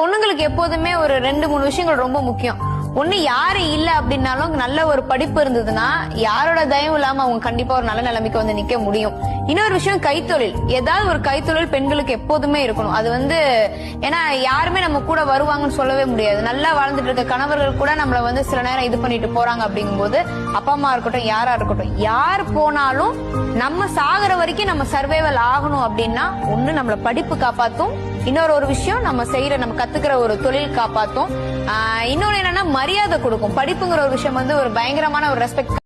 பொண்ணுங்களுக்கு எப்போதுமே ஒரு 2-3 விஷயங்கள் ரொம்ப முக்கியம். ஒண்ணு யாரு இல்ல அப்படின்னாலும் நல்ல ஒரு படிப்பு இருந்ததுன்னா யாரோட தயவும் இல்லாம அவங்க கண்டிப்பா ஒரு நல்ல நிலைமைக்கு வந்து நிக்க முடியும். இன்னொரு விஷயம் கைத்தொழில். ஏதாவது ஒரு கைத்தொழில் பெண்களுக்கு எப்போதுமே இருக்கணும். அது ஏன்னா யாருமே நம்ம கூட வருவாங்கன்னு சொல்லவே முடியாது. நல்லா வாழ்ந்துட்டு இருக்க கணவர்கள் கூட நம்மள வந்து சில நேரம் இது பண்ணிட்டு போறாங்க. அப்படிங்கும்போது அப்பா அம்மா இருக்கட்டும், யாரா இருக்கட்டும், யார் போனாலும் நம்ம சாகுற வரைக்கும் நம்ம சர்வைவல் ஆகணும் அப்படின்னா ஒண்ணு நம்மள படிப்பு காப்பாத்தும், இன்னொரு விஷயம் நம்ம கத்துக்கிற ஒரு தொழில் காப்பாத்தும், இன்னொன்னு என்னன்னா மரியாதை கொடுக்கும். படிப்புங்கிற ஒரு விஷயம் ஒரு பயங்கரமான ஒரு ரெஸ்பெக்ட்